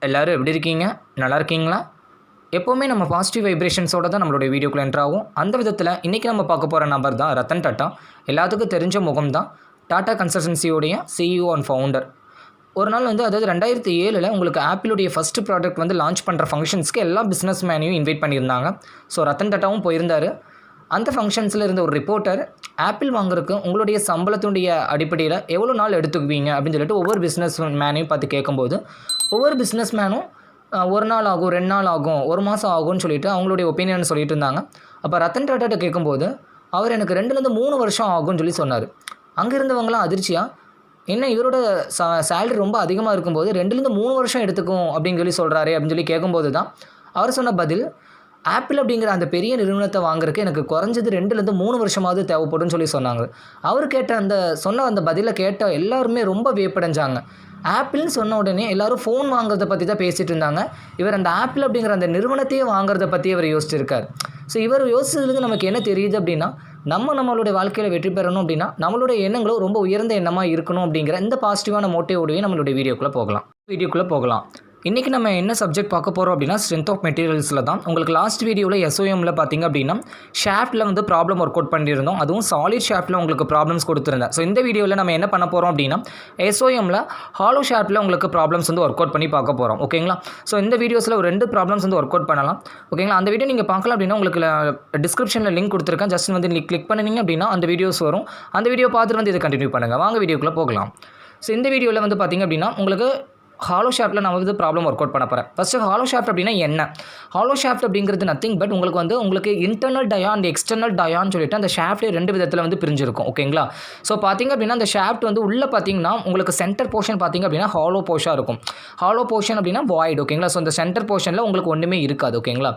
எல்லோரும் எப்படி இருக்கீங்க? நல்லா இருக்கீங்களா? எப்போவுமே நம்ம பாசிட்டிவ் வைப்ரேஷன்ஸோட தான் நம்மளுடைய வீடியோக்குள்ள என்ட்ரு ஆகும். அந்த விதத்தில் இன்றைக்கி நம்ம பார்க்க போகிற நபர் தான் ரத்தன் டாட்டா. எல்லாத்துக்கும் தெரிஞ்ச முகம் தான். டாட்டா கன்சல்டன்சியோடைய சிஇஓ அண்ட் ஃபவுண்டர். ஒரு நாள் அதாவது 2007 உங்களுக்கு ஆப்பிளுடைய ஃபஸ்ட்டு ப்ராடக்ட் லான்ச் பண்ணுற ஃபங்க்ஷன்ஸ்க்கு எல்லா பிஸ்னஸ் மேனையும் இன்வைட் பண்ணியிருந்தாங்க. ஸோ ரத்தன் டாட்டாவும் போயிருந்தார். அந்த ஃபங்க்ஷன்ஸில் இருந்த ஒரு ரிப்போர்ட்டர் ஆப்பிள் வாங்குறதுக்கு உங்களுடைய சம்பளத்துடைய அடிப்படையில் எவ்வளோ நாள் எடுத்துக்குவீங்க அப்படின்னு சொல்லிட்டு ஒவ்வொரு பிஸ்னஸ் மேனையும் பார்த்து கேட்கும்போது ஒவ்வொரு பிஸ்னஸ் மேனும் 1 நாள் ஆகும், 2 நாள் ஆகும், 1 மாதம் ஆகும்னு சொல்லிட்டு அவங்களுடைய ஒப்பீனியன் சொல்லிட்டு இருந்தாங்க. அப்போ ரத்தன் டாட்டாட்ட கேட்கும்போது அவர் எனக்கு 2லேருந்து 3 வருஷம் ஆகும்னு சொல்லி சொன்னார். அங்கே இருந்தவங்களாம் அதிர்ச்சியாக, என்ன இவரோட சேலரி ரொம்ப அதிகமாக இருக்கும்போது 2லேருந்து 3 வருஷம் எடுத்துக்கும் அப்படின்னு சொல்லி சொல்கிறாரு அப்படின்னு சொல்லி கேட்கும்போது தான் அவர் சொன்ன பதில், ஆப்பிள் அப்படிங்கிற அந்த பெரிய நிறுவனத்தை வாங்குறதுக்கு எனக்கு குறைஞ்சது 2லேருந்து 3 வருஷமாவது தேவைப்படும்னு சொல்லி சொன்னாங்க. அவர் கேட்ட சொன்ன அந்த பதிலை கேட்ட எல்லாருமே ரொம்ப வியப்படைஞ்சாங்க. ஆப்பிள்னு சொன்ன உடனே எல்லோரும் ஃபோன் வாங்குறத பற்றி தான் பேசிகிட்டு இருந்தாங்க. இவர் அந்த ஆப்பிள் அப்படிங்கிற அந்த நிறுவனத்தையே வாங்குறத பற்றி இவர் யோசிச்சிருக்கார். ஸோ இவர் யோசிச்சதுக்கு நமக்கு என்ன தெரியுது அப்படின்னா, நம்மளுடைய வாழ்க்கையில் வெற்றி பெறணும் அப்படின்னா நம்மளுடைய எண்ணங்களும் ரொம்ப உயர்ந்த எண்ணமாக இருக்கணும் அப்படிங்கிற இந்த பாசிட்டிவான மோட்டிவோடவே நம்மளுடைய வீடியோக்குள்ளே போகலாம். இன்றைக்கி நம்ம என்ன சப்ஜெக்ட் பார்க்க போகிறோம் அப்படின்னா, ஸ்ட்ரென்த் ஆஃப் மெட்டீரியல்ஸில் தான். உங்களுக்கு லாஸ்ட் வீடியோவில் எஸ்ஓஎம்மில் பார்த்திங்க அப்படின்னா ஷாஃப்ட்டில் ப்ராப்ளம் ஒர்க் அவுட் பண்ணியிருந்தோம். அதுவும் சாலிட் ஷாஃப்ட்டில் உங்களுக்கு ப்ராப்ளம்ஸ் கொடுத்துருந்தேன். ஸோ இந்த வீடியோவில் நம்ம என்ன பண்ண போகிறோம் அப்படின்னா, எஸ்ஓஎம்மில் ஹாலோ ஷாஃப்ட்டில் உங்களுக்கு ப்ராப்ளம்ஸ் ஒர்க் அவுட் பண்ணி பார்க்க போகிறோம். ஓகேங்களா? ஸோ இந்த வீடியோஸில் ஒரு 2 ப்ராப்ளம்ஸ் ஒர்க் அவுட் பண்ணலாம். ஓகேங்களா? அந்த வீடியோ நீங்கள் பார்க்கலாம் அப்படின்னா உங்களுக்கு டிஸ்கிரிப்ஷனில் லிங்க் கொடுத்துருக்கேன். ஜஸ்ட் கிளிக் பண்ணிங்க அப்படின்னா அந்த வீடியோஸ் வரும். அந்த வீடியோ பார்த்துட்டு இதை கண்டினியூ பண்ணுங்கள். வாங்க வீடியோக்குள்ளே போகலாம். ஸோ இந்த வீடியோவில் பார்த்திங்க அப்படின்னா உங்களுக்கு ஹாலோ ஷாஃப்ட்டில் நான் ப்ராப்ளம் ஒர்க் அவுட் பண்ண போகிறேன். ஃபஸ்ட்டு ஹாலோ ஷாஃப்ட் அப்படின்னா என்ன? ஹாலோ ஷாஃப்ட் அப்படிங்கிறது நத்திங் பட் உங்களுக்கு இன்டர்னல் டயா அண்ட் எக்ஸ்டர்னல் டயான்னு சொல்லிட்டு அந்த ஷாஃப்ட்லேயே 2 விதத்தில் பிரிஞ்சிருக்கும். ஓகேங்களா? ஸோ பார்த்திங்க அப்படின்னா அந்த ஷாஃப்ட் உள்ளே பார்த்திங்கன்னா உங்களுக்கு சென்டர் போர்ஷன் பார்த்திங்க அப்படின்னா ஹாலோ போர்ஷனாக இருக்கும். ஹாலோ போர்ஷன் அப்படின்னா வாய்டு. ஓகேங்களா? ஸோ இந்த சென்டர் போர்ஷனில் உங்களுக்கு ஒன்றுமே இருக்காது. ஓகேங்களா?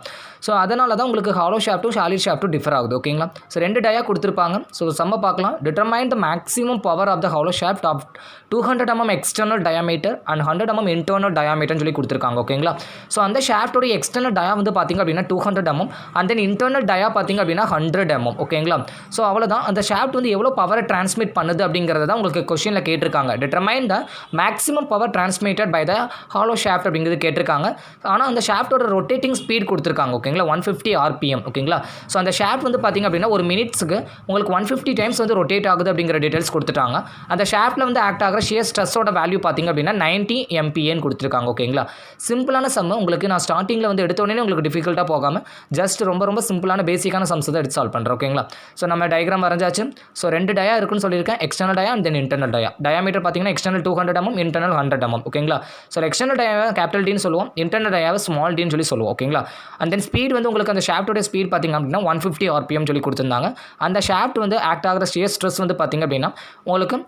ஸோ அதனால தான் உங்களுக்கு ஹாலோ ஷாஃப்ட்டும் சாலிட் ஷாஃப்ட்டும் டிஃபர் ஆகுது. ஓகேங்களா? ஸோ 2 டயா கொடுத்துருப்பாங்க. ஸோ சம்ம பார்க்கலாம். Determine the maximum power of the hollow shaft of 200 mm external diameter and 100 mm internal டயாமீட்டர்னு சொல்லி கொடுத்துருக்காங்க. ஓகேங்களா? ஸோ அந்த ஷாஃப்டோட எக்ஸ்டர்னல் டயா பார்த்திங்க அப்படின்னா 200 mm அண்ட் தென் இன்டர்னல் டயா பார்த்திங்க அப்படின்னா 100 mm. ஓகேங்களா? ஸோ அவ்வளோதான். அந்த ஷாஃப்ட் எவ்வளோ பவரை டிரான்ஸ்மிட் பண்ணுது அப்படிங்கிறத தான் உங்களுக்கு கொஸ்டினில் கேட்டிருக்காங்க. Determine the maximum power transmitted by the hollow shaft அப்படிங்கிறது கேட்டிருக்காங்க. ஆனால் அந்த ஷாஃப்டோட ரொட்டேட்டிங் ஸ்பீட் கொடுத்துருக்காங்க. ஓகேங்களா? 150 RPM. ஓகேங்களா? ஸோ அந்த ஷாஃப்ட் பார்த்திங்க அப்படின்னா ஒரு மினிட்ஸுக்கு உங்களுக்கு 150 டைம்ஸ் ரொட்டேட் ஆகுது அப்படிங்கிற டீட்டெயில்ஸ் கொடுத்துட்டாங்க. அந்த ஷாஃப்ட்டில் ஆக்ட் ஆகிற ஷியர் ஸ்ட்ரெஸ்ஸோட வேல்யூ பார்த்திங்க அப்படின்னா 90 MPa கொடுத்துருக்காங்க. ஓகேங்களா? சிம்பிளான சம்மு உங்களுக்கு நான் ஸ்டார்டிங்கில் எடுத்தோடனே உங்களுக்கு டிஃபிகல்ட்டாக போகாமல் ஜஸ்ட் ரொம்ப சிம்பிளான பேசிக்கான சம்ஸ் தான் எடுத்து சால்வ் பண்ணுறோம். ஓகேங்களா? ஸோ நம்ம டயக்ராம் வரைஞ்சாச்சு. ஸோ 2 டயா இருக்குன்னு சொல்லியிருக்கேன். External dia and then internal dia. Diameter பார்த்திங்கன்னா எக்ஸ்டர்னல் 200 mm இன்டர்னல் 100 mm. ஓகேங்களா? ஸோ எக்ஸ்டர்னல் டயாவை கேபிட்டல் டின்னு சொல்லுவோம், இன்டர்னல் டயாவை ஸ்மால் டின்னு சொல்லுவோம். ஓகேங்களா? அண்ட் தென் ஸ்பீட் உங்களுக்கு அந்த ஷாஃப்டோட ஸ்பீட் பார்த்திங்க அப்படின்னா 150 RPM சொல்லி கொடுத்துருந்தாங்க. அந்த ஷாஃப்ட் ஆக்ட் ஆகிற ஷியர் ஸ்ட்ரெஸ் பார்த்திங்க அப்படின்னா உங்களுக்கு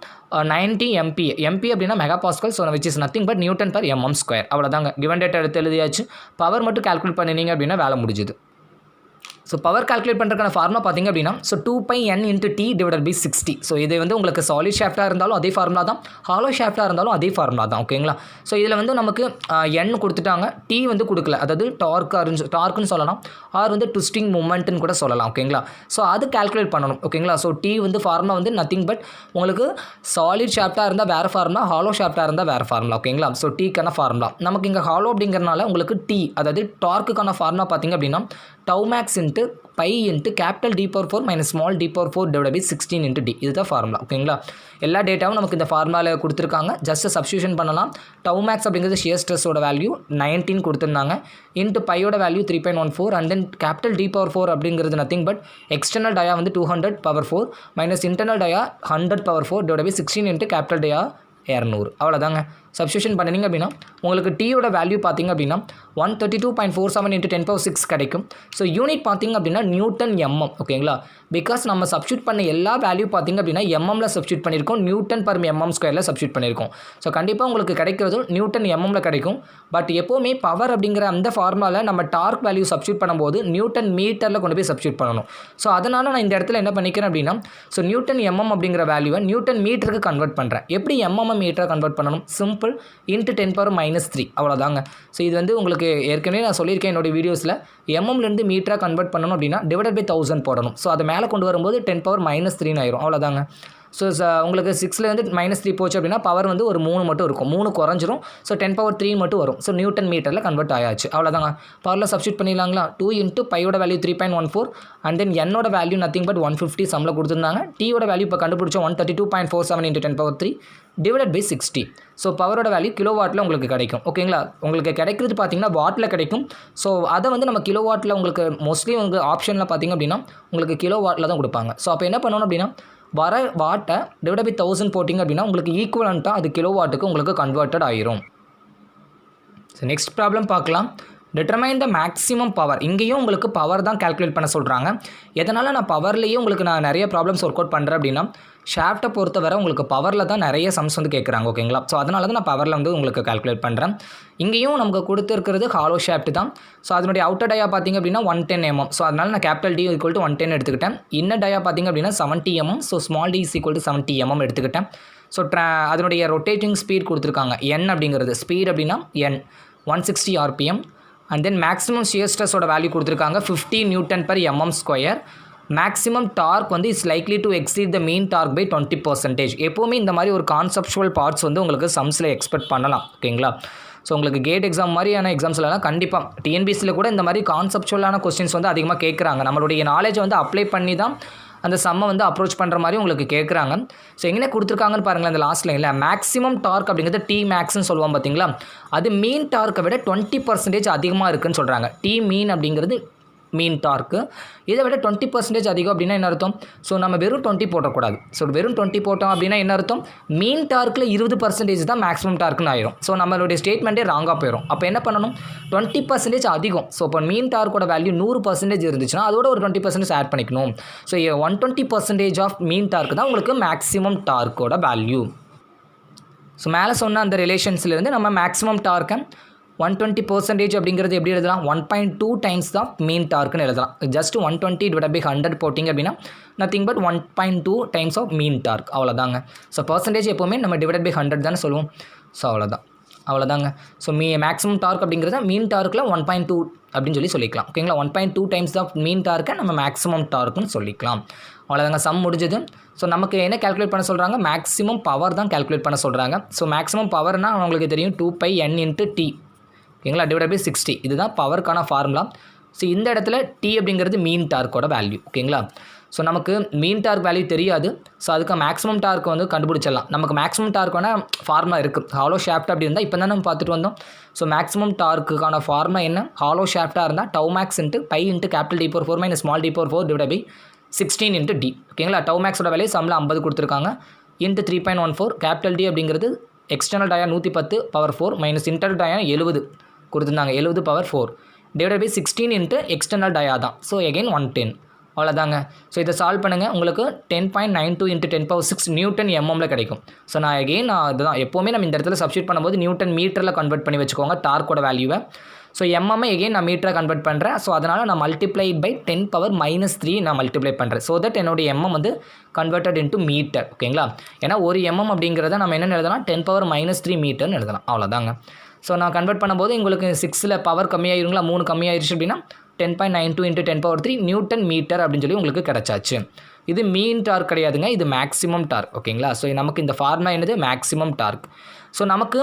90 MPa. MPa அப்படின்னா mega pascal. So which is nothing but Newton per mm². அவ்வளோதாங்க. கிவன் டேட்டா எடுத்து எழுதியாச்சு. பவர் மட்டும் கால்குலேட் பண்ணினீங்க அப்படின்னா வேலை முடிஞ்சுது. ஸோ பவர் கால்குலேட் பண்ணுறதுக்கான ஃபார்முலா பார்த்திங்க அப்படின்னா ஸோ 2πn × T / 60. ஸோ இது உங்களுக்கு சாலிட் ஷாஃப்ட்டாக இருந்தாலும் அதே ஃபார்முலா தான், ஹாலோ ஷாஃப்ட்டாக இருந்தாலும் அதே ஃபார்முலா தான். ஓகேங்களா? ஸோ இதில் நமக்கு n கொடுத்துட்டாங்க, T கொடுக்கல. அதாவது டார்க்குன்னு சொல்லலாம், ஆர் ட்விஸ்டிங் மூமெண்ட்டுன்னு கூட சொல்லலாம். ஓகேங்களா? ஸோ அது கால்குலேட் பண்ணணும். ஓகேங்களா? So T formula nothing but உங்களுக்கு சாலிட் ஷாஃப்ட்டாக இருந்தால் வேறு ஃபார்முலா, ஹாலோ ஷாஃப்ட்டாக இருந்தால் வேறு ஃபார்முலா. ஓகேங்களா? ஸோ Tக்கான ஃபார்முலா நமக்கு இங்கே ஹாலோ அப்படிங்கிறனால உங்களுக்கு T அதாவது டார்க்குக்கான ஃபார்முலா பார்த்திங்க அப்படின்னா tau max × pi × capital D⁴ minus small d⁴ divided by 16 × D. இதுதான் ஃபார்முலா. ஓகேங்களா? எல்லா டேட்டாவும் நமக்கு இந்த ஃபார்முலாவில் கொடுத்துருக்காங்க. ஜஸ்ட் சப்ஸ்டியூஷன் பண்ணலாம். tau max அப்படிங்கிறது ஷியர் ஸ்ட்ரெஸ்ஸோட வேல்யூ 19 கொடுத்துருந்தாங்க. இன்ட்டு பையோட value 3.14 and then capital D⁴ அப்படிங்கிறது nothing but external dia 200⁴ minus internal dia 100⁴ divided by 16 × capital dia 200. அவ்வளோதாங்க. சப்ஸ்டியூஷன் பண்ணிங்க அப்படின்னா உங்களுக்கு டீயோட வேல்யூ பார்த்திங்க அப்படின்னா 132.47 × 10⁶ கிடைக்கும். ஸோ யூனிட் பார்த்திங்க அப்படின்னா நியூட்டன் mm. ஓகேங்களா? பிகாஸ் நம்ம சப்ஸ்டியூட் பண்ண எல்லா வேல்யூ பார்த்திங்க அப்படின்னா mmல சப்ஸ்டியூட் பண்ணியிருக்கோம், நியூட்டன் பர் mm² சப்ஸ்டியூட் பண்ணியிருக்கோம். ஸோ கண்டிப்பாக உங்களுக்கு கிடைக்கிறது நியூட்டன் mmல கிடைக்கும். பட் எப்போவுமே பவர் அப்படிங்கிற அந்த ஃபார்முலாவில் நம்ம டார்க் வேல்யூ சப்ஸ்டியூட் பண்ணும்போது நியூட்டன் மீட்டரில் கொண்டு போய் சப்ஸ்டியூட் பண்ணணும். ஸோ அதனால் நான் இந்த இடத்துல என்ன பண்ணிக்கிறேன் அப்படின்னா ஸோ நியூட்டன் mm அப்படிங்கிற வேல்யூவை நியூட்டன் மீட்டருக்கு கன்வெர்ட் பண்ணுறேன். எப்படி mm மீட்டரை கன்வெர்ட் பண்ணணும்? சிம்பிள் × 10⁻³ அவ்வளோதாங்க. ஸோ இது உங்களுக்கு ஏற்கனவே நான் சொல்லியிருக்கேன் என்னோட வீடியோஸில், mmலேருந்து மீட்டராக கன்வெர்ட் பண்ணணும் அப்படின்னா ÷ 1000 போடணும். ஸோ அதை மேலே கொண்டு வரும்போது 10⁻³ ஆயிரும். அவ்வளோதாங்க. ஸோ உங்களுக்கு 6லேருந்து -3 போச்சு அப்படின்னா பவர் வந்து ஒரு 3 மட்டும் இருக்கும், 3 குறைஞ்சிரும். ஸோ 10⁻³ மட்டும் வரும். ஸோ நியூட்டன் மீட்டரில் கன்வெர்ட் ஆயாச்சு. அவ்வளோதாங்க. பவரில் சப்ஸ்டியூட் பண்ணிடலாங்களா? 2 × பையோட வேல்யூ 3.14 அண்ட் தென் என்னோட வேல்யூ நத்திங் பட் 150 சம்மில் கொடுத்துருந்தாங்க. டீயோட வேல்யூ இப்போ கண்டுபிடிச்சோம் 132.47 × 10⁻³ டிவைடட் பை 60. ஸோ பவரோட வேல்யூ கிலோவாட்டில் உங்களுக்கு கிடைக்கும். ஓகேங்களா? உங்களுக்கு கிடைக்கிறது பார்த்தீங்கன்னா வாட்டில் கிடைக்கும். ஸோ அதை வந்து நம்ம கிலோவாட்டில் உங்களுக்கு மோஸ்ட்லி உங்கள் ஆப்ஷனில் பார்த்தீங்க அப்படின்னா உங்களுக்கு கிலோவாட்டில் தான் கொடுப்பாங்க. ஸோ அப்போ என்ன பண்ணணும் அப்படின்னா வர வாட்டை டிவைட் பை 1000 போட்டிங்க அப்படின்னா உங்களுக்கு ஈக்குவலண்ட்டாக அது கிலோவாட்டுக்கு உங்களுக்கு கன்வெர்ட்டட் ஆயிரும். ஸோ நெக்ஸ்ட் ப்ராப்ளம் பார்க்கலாம். Determine the maximum power. இங்கேயும் உங்களுக்கு பவர் தான் கால்குலேட் பண்ண சொல்கிறாங்க. எதனால் நான் பவர்லேயே உங்களுக்கு நான் நிறைய ப்ராப்ளம்ஸ் ஒர்க் அவுட் பண்ணுறேன் அப்படின்னா ஷாஃப்ட்டை பொறுத்தவரை உங்களுக்கு பவரில் தான் நிறைய சம்ஸ் வந்து கேட்குறாங்க. ஓகேங்களா? ஸோ அதனால தான் நான் பவரில் வந்து உங்களுக்கு கால்குலேட் பண்ணுறேன். இங்கேயும் நமக்கு கொடுத்துருக்கிறது ஹாலோ ஷாஃப்ட் தான். ஸோ அதனுடைய அவுட்டர் டயா பார்த்திங்க அப்படின்னா 110 mm. ஸோ அதனால் நான் கேபிட்டல் D = 110 எடுத்துக்கிட்டேன். இன்னர் டயா பார்த்திங்க அப்படின்னா 70 mm. So small d = 70 mm எடுத்துக்கிட்டேன். ஸோ அதனுடைய ரொட்டேட்டிங் ஸ்பீட் கொடுத்துருக்காங்க n அப்படிங்கிறது. ஸ்பீட் அப்படின்னா n 160 rpm. And then maximum shear ஸ்ட்ரெஸ்ஸோட வேல்யூ கொடுத்துருக்காங்க 50 Nm/mm². மேக்ஸிமம் டார்க் வந்து is likely to exceed the mean torque by 20%. எப்போவுமே இந்த மாதிரி ஒரு கான்செப்சுவல் பார்ட்ஸ் வந்து உங்களுக்கு சம்ஸில் எக்ஸ்பெக்ட் பண்ணலாம். ஓகேங்களா? ஸோ உங்களுக்கு கேட் எக்ஸாம் மாதிரியான எக்ஸாம்ஸ்லாம் கண்டிப்பாக டிஎன்பிசியில் கூட இந்த மாதிரி கான்செப்சுவலான கொஸ்டின்ஸ் வந்து அதிகமாக கேட்குறாங்க. நம்மளுடைய நாலேஜை வந்து அப்ளை பண்ணி தான் அந்த சம்மை வந்து அப்ரோச் பண்ணுற மாதிரி உங்களுக்கு கேட்குறாங்க. ஸோ எங்கே கொடுத்துருக்காங்கன்னு பாருங்களேன். அந்த லாஸ்ட் லைனில் மேக்ஸிமம் டார்க் அப்படிங்கிறது T மேக்ஸ்ன்னு சொல்லுவோம் பார்த்தீங்களா? அது மீன் டார்க்கை விட 20% அதிகமாக இருக்குதுன்னு சொல்கிறாங்க. T மீன் அப்படிங்கிறது மீன் டார்க்கு. இதை விட 20% அதிகம் அப்படின்னா என்ன அர்த்தம்? ஸோ நம்ம வெறும் 20 போட்டக்கூடாது. ஸோ வெறும் 20 போட்டோம் அப்படின்னா என்ன அர்த்தம்? மீன் டார்க்கில் 20% தான் மேக்ஸிமம் டார்க்குன்னு ஆயிரும். ஸோ நம்மளுடைய ஸ்டேட்மெண்ட்டே ராங்காக போயிடும். அப்போ என்ன பண்ணணும்? 20% அதிகம். ஸோ இப்போ மீன் டார்க்கோட வேல்யூ 100% இருந்துச்சுன்னா அதோட ஒரு 20% ஆட் பண்ணிக்கணும். ஸோ 120% ஆஃப் மீன் டார்க் தான் உங்களுக்கு மேக்ஸிமம் டார்க்கோட வேல்யூ. ஸோ மேலே சொன்ன அந்த ரிலேஷன்ஸ்லேருந்து நம்ம மேக்ஸிமம் டார்க்கை 120% அப்படிங்கிறது எப்படி எழுதலாம்? 1.2 டைம்ஸ் தான் மீன் டார்க்குன்னு எழுதலாம். ஜஸ்ட் 120 / 100 போட்டிங்க அப்படின்னா nothing but 1.2 times of mean torque. அவ்வளோதாங்க. ஸோ பர்சன்டேஜ் எப்போவுமே நம்ம டிவைடட் பை 100 தானே சொல்லுவோம். ஸோ அவ்வளோதாங்க. ஸோ மேக்ஸிமம் டார்க் அப்படிங்கிறத மீன் டார்க்கில் 1.2 அப்படின்னு சொல்லிக்கலாம். ஓகேங்களா? 1.2 டைம்ஸ் ஆஃப் மீன் டார்க்கை நம்ம மேக்ஸிமம் டார்க்குன்னு சொல்லிக்கலாம். அவ்வளோதாங்க. சம் முடிஞ்சது. ஸோ நமக்கு என்ன கால்குலேட் பண்ண சொல்கிறாங்க? மேக்ஸிமம் பவர் தான் கால்குலேட் பண்ண சொல்கிறாங்க. ஸோ மேக்ஸிமம் பவர்னால் உங்களுக்கு தெரியும் 2πn × T. ஓகேங்களா? Divide by 60. இதுதான் பவருக்கான ஃபார்முலா. ஸோ இந்த இடத்துல T அப்படிங்கிறது மீன் டார்க்கோட வேல்யூ. ஓகேங்களா? ஸோ நமக்கு மீன் டார்க் வேல்யூ தெரியாது. ஸோ அதுக்கு மேக்ஸிமம் டார்க் வந்து கண்டுபிடிச்சிடலாம். நமக்கு மேக்ஸிமம் டார்க்கான ஃபார்முலா இருக்குது. ஹாலோ ஷாஃப்ட் அப்படி இருந்தால் இப்போ தான் நம்ம பார்த்துட்டு வந்தோம். ஸோ மேக்ஸிமம் டார்க்குக்கான ஃபார்முலா என்ன? ஹாலோ ஷாஃப்ட்டாக இருந்தால் tau max × π × D⁴ - small d⁴ divide by 16 × D. ஓகேங்களா? tau maxோட வேல்யூ சம்மில் 50 கொடுத்துருக்காங்க. × 3.14 கேபிட்டல் D அப்படிங்கிறது external dia 110 power 4 minus internal dia 70 கொடுத்துருந்தாங்க 70 power 4 divide by 16 × external dia தான். So again 110. அவ்வளோதாங்க. ஸோ இதை சால்வ் பண்ணுங்கள். உங்களுக்கு 10.92 × 10⁻6 நியூட்டன் எம்எம்மில் கிடைக்கும். ஸோ நான் அதுதான் எப்போவுமே நம்ம இந்த இடத்துல சப்ஸ்டியூட் பண்ணும்போது நியூட்டன் மீட்டரில் கன்வெர்ட் பண்ணி வச்சுக்கோங்க டார்க்கோட வேல்யூவை. ஸோ எம்எம்ஐ எகைன் நான் மீட்டரை கன்வெர்ட் பண்ணுறேன். ஸோ அதனால் நான் மல்டிப்ளை பை 10⁻³ நான் மல்டிப்ளை பண்ணுறேன். ஸோ தட் என்னுடைய எம்எம் வந்து கன்வெர்ட்டட் இன்ட்டு மீட்டர். ஓகேங்களா? ஏன்னா ஒரு எம்எம் அப்படிங்கிறத நம்ம என்னென்னு எழுதலாம்? 10⁻³ மீட்டர்னு எழுதலாம். அவ்வளோதாங்க. ஸோ நான் கன்வெர்ட் பண்ணும்போது உங்களுக்கு 6ல் பவர் கம்மியாயிருங்களா? 3 கம்மியாயிருச்சு அப்படின்னா 10.92 × 10⁻³ நியூட்டன் மீட்டர் அப்படின்னு உங்களுக்கு கிடச்சாச்சு. இது மீன் டார்க் கிடையாதுங்க, இது மேக்ஸிமம் டார்க். ஓகேங்களா? ஸோ நமக்கு இந்த ஃபார்முலா என்னது? Maximum dark. ஸோ நமக்கு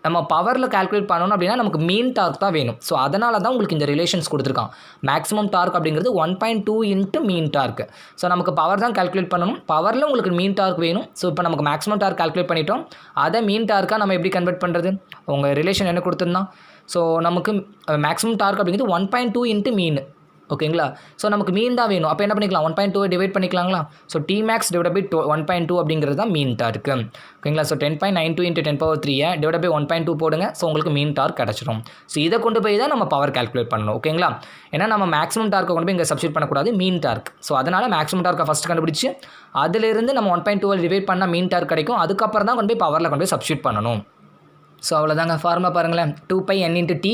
நம்ம பவரில் கால்குலேட் பண்ணணும் அப்படின்னா நமக்கு மீன் டார்க் தான் வேணும். ஸோ அதனால தான் உங்களுக்கு இந்த ரிலேஷன்ஸ் கொடுத்துருக்கான். மேக்ஸிமம் டார்க் அப்படிங்கிறது 1.2 × மீன் டார்க். ஸோ நமக்கு பவர் தான் கால்குலேட் பண்ணணும். பவரில் உங்களுக்கு மீன் டார்க் வேணும். ஸோ இப்போ நமக்கு மேக்ஸிமம் டார்க் கால்குலேட் பண்ணிட்டோம். அதை மீன் டார்க்காக நம்ம எப்படி கன்வெர்ட் பண்ணுறது? உங்கள் ரிலேஷன் என்ன கொடுத்துருந்தான்? ஸோ நமக்கு மேக்ஸிமம் டார்க் அப்படிங்கிறது 1.2 × மீன். ஓகேங்களா? ஸோ நமக்கு மீன் தான் வேணும். அப்போ என்ன பண்ணிக்கலாம்? 1.2 டிவைட் பண்ணிக்கலாங்களா? ஸோ Tmax டிவைட் பை 1.2 அப்படிங்கிறது தான் மீன் டார்க்கு. ஓகேங்களா? ஸோ 10.92 × 10⁻³ டிவைட் பை 1.2 போடுங்க. ஸோ உங்களுக்கு மீன் டார்க் கிடச்சிடும். ஸோ இதை கொண்டு போய் தான் நம்ம பவர் கால்குலேட் பண்ணணும். ஓகேங்களா? ஏன்னா நம்ம மேக்ஸிமம் டார்க்கை கொண்டு போய் இங்கே சப்ஸ்டியூட் பண்ணக்கூடாது, மீன் டார்க். ஸோ அதனால் மேக்ஸிமம் டார்க்கை ஃபஸ்ட் கண்டுபிடிச்சி அதிலிருந்து நம்ம 1.2 டிவைட் பண்ணால் மீன் டார்க் கிடைக்கும். அதுக்கப்புறம் தான் கொண்டு போய் பவரில் கொண்டு போய் சப்ஸ்டியூட் பண்ணணும். ஸோ அவ்வளோதாங்க. ஃபார்முலா பாருங்களேன். 2πn × T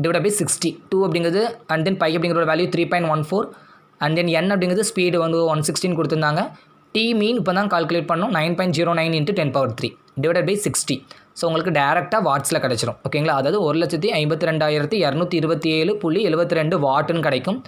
divide by 60. 2 அப்படிங்கிறது அண்ட் தென் பை அப்படிங்கிற வேல்யூ 3.14 அண்ட் தென் n அப்படிங்கிறது ஸ்பீடு வந்து 116 கொடுத்துருந்தாங்க. T மீன் இப்போ தான் கால்குலேட் பண்ணோம் 9.09 × 10⁻³ டிவைட் பை 60. ஸோ உங்களுக்கு டேரெக்டாக வாட்ஸில் கிடச்சிரும். ஓகேங்களா? அதாவது 1,52,227.72 வாட்டுன்னு கிடைக்கும்.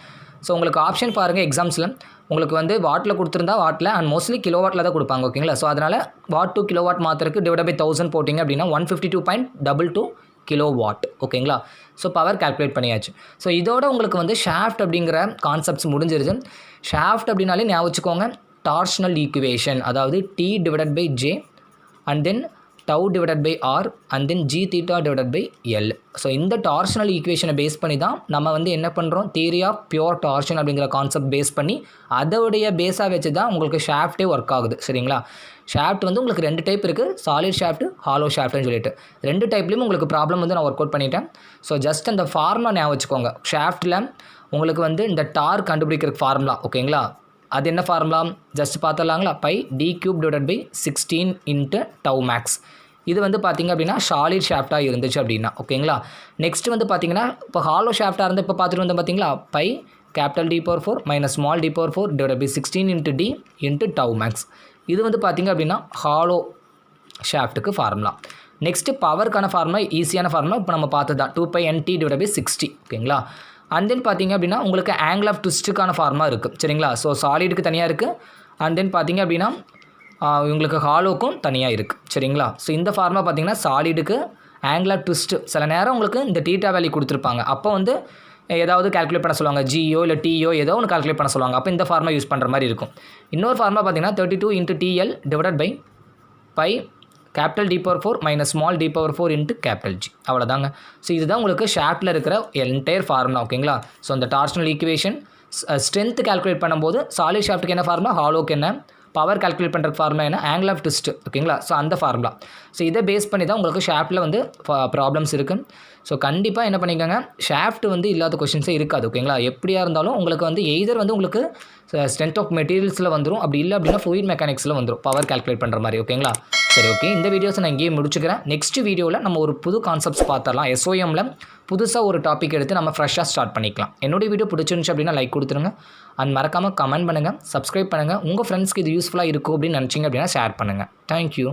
ஸோ உங்களுக்கு ஆப்ஷன் பாருங்கள் எக்ஸாம்ஸில் உங்களுக்கு வந்து வாட்டில் கொடுத்துருந்தா வாட்டில் அண்ட் மோஸ்ட்லி கிலோவாட்டில் தான் கொடுப்பாங்க ஓகேங்களா. ஸோ அதனால் வாட் டு கிலோவாட் மாத்திரக்கு டிவைட் பை 1000 போட்டிங்க அப்படின்னா 152.22 கிலோவாட் ஓகேங்களா. ஸோ பவர் கால்குலேட் பண்ணியாச்சு. ஸோ இதோட உங்களுக்கு வந்து ஷாஃப்ட் அப்படிங்கிற கான்செப்ட்ஸ் முடிஞ்சிருது. ஷாஃப்ட் அப்படின்னாலே ஞாபகம் வச்சுக்கோங்க, டார்ஷனல் ஈக்குவேஷன், அதாவது T divided by J and then tau divided by r and then g theta divided by L. So இந்த டார்ஷனல் ஈக்குவேஷனை பேஸ் பண்ணி தான் நம்ம வந்து என்ன பண்ணுறோம், தியரி ஆஃப் பியோர் டார்ஷன் அப்படிங்கிற கான்செப்ட் பேஸ் பண்ணி அதோடைய பேஸாக வச்சு தான் உங்களுக்கு ஷாஃப்ட்டே ஒர்க் ஆகுது சரிங்களா. ஷாஃப்ட் வந்து உங்களுக்கு 2 டைப் இருக்குது, சாலிட் ஷாஃப்ட், ஹாலோ ஷாஃப்ட்னு சொல்லிட்டு 2 டைப்லேயும் உங்களுக்கு ப்ராப்ளம் வந்து நான் ஒர்க் அவுட் பண்ணிட்டேன். ஸோ ஜஸ்ட் அந்த ஃபார்முலா ஞாபகம் வச்சுக்கோங்க. ஷாஃப்ட்டில் உங்களுக்கு வந்து இந்த டார் கண்டுபிடிக்கிற ஃபார்முலா ஓகேங்களா. அது என்ன ஃபார்முலா ஜஸ்ட் பார்த்துடலாங்களா, pi d cube divided by 16 into tau max. இது வந்து பார்த்திங்க அப்படின்னா சாலிட் ஷாஃப்ட்டாக இருந்துச்சு அப்படின்னா ஓகேங்களா. நெக்ஸ்ட் வந்து பார்த்திங்கன்னா இப்போ ஹாலோ ஷாஃப்ட்டாக இருந்து இப்போ பார்த்துட்டு வந்து பார்த்திங்களா, pi capital D⁴ minus small D⁴ divide by 16 into d into tau max. இது வந்து பார்த்திங்க அப்படின்னா ஹாலோ ஷாஃப்ட்டுக்கு ஃபார்முலா. நெக்ஸ்ட்டு பவருக்கான ஃபார்முலா ஈஸியான ஃபார்முலா இப்போ நம்ம பார்த்தது தான் 2πnt டிவைட் பை 60 ஓகேங்களா. அண்ட் தென் பார்த்திங்க அப்படின்னா உங்களுக்கு ஆங்கிள் ஆஃப் ட்விஸ்ட்டுக்கான ஃபார்முலா இருக்குது சரிங்களா. ஸோ சாலிடுக்கு தனியாக இருக்குது அண்ட் தென் பார்த்திங்க அப்படின்னா உங்களுக்கு ஹாலோக்கும் தனியாக இருக்குது சரிங்களா. ஸோ இந்த ஃபார்முலா பார்த்திங்கன்னா சாலிடுக்கு ஆங்கிள் ஆஃப் ட்விஸ்ட்டு சில நேரம் உங்களுக்கு இந்த டீட்டா வேல்யூ கொடுத்துருப்பாங்க, அப்போ வந்து ஏதாவது கால்குலேட் பண்ண சொல்லுவாங்க, ஜியோ இல்லை டியோ ஏதோ ஒன்று கால்குலேட் பண்ண சொல்லுவாங்க, அப்போ இந்த ஃபார்முலா யூஸ் பண்ணுற மாதிரி இருக்கும். இன்னொரு ஃபார்முலா பார்த்திங்கன்னா 32 into TL divided by pi capital D⁴ minus small D⁴ into capital G அவ்வளோதாங்க. ஸோ இதுதான் உங்களுக்கு ஷாஃப்ட்டில் இருக்கிற என்டையர் ஃபார்முலா ஓகேங்களா. ஸோ அந்த டார்ஷனல் ஈக்குவேஷன் ஸ்ட்ரென்த் கால்குலேட் பண்ணும்போது சாலிட் ஷாஃப்ட்டுக்கு என்ன ஃபார்முலா, ஹாலோக்கு என்ன, பவர் கால்குலேட் பண்ணுற ஃபார்முலா என்ன, ஆங்கிள் ஆஃப் ட்விஸ்ட் ஓகேங்களா. ஸோ அந்த ஃபார்முலா. ஸோ இதை பேஸ் பண்ணி தான் உங்களுக்கு ஷாஃப்ட்டில் வந்து ப்ராப்ளம்ஸ் இருக்குது. ஸோ கண்டிப்பாக என்ன பண்ணிக்கோங்க, ஷாஃப்ட் வந்து இல்லாத கொஷின்ஸே இருக்காது ஓகேங்களா. எப்படியாக இருந்தாலும் உங்களுக்கு வந்து எய்தர் வந்து உங்களுக்கு ஸ்ட்ரென்த் ஆஃப் மெட்டீரியல்ஸில் வந்துடும், அப்படி இல்லை அப்படின்னா ஃப்ளூயிட் மெக்கானிக்ஸில் வந்துடும் பவர் கால்குலேட் பண்ணுற மாதிரி ஓகேங்களா. சரி ஓகே, இந்த வீடியோஸை நான் இங்கேயே முடிச்சுக்கிறேன். நெக்ஸ்ட் வீடியோவில் நம்ம ஒரு புது கான்செப்ட்ஸ் பார்த்துடலாம். SOMல புதுசாக ஒரு டாபிக் எடுத்து நம்ம ஃப்ரெஷ்ஷாக ஸ்டார்ட் பண்ணிக்கலாம். என்னுடைய வீடியோ பிடிச்சிருந்துச்சு அப்படின்னா லைக் கொடுத்துருங்க அண்ட் மறக்காமல் கமெண்ட் பண்ணுங்கள், சப்ஸ்கிரைப் பண்ணுங்கள். உங்கள் ஃப்ரெண்ட்ஸ்க்கு இது யூஸ்ஃபுல்லாக இருக்கும் அப்படின்னு நினச்சிங்க அப்படின்னா ஷேர் பண்ணுங்கள். தேங்க்யூ.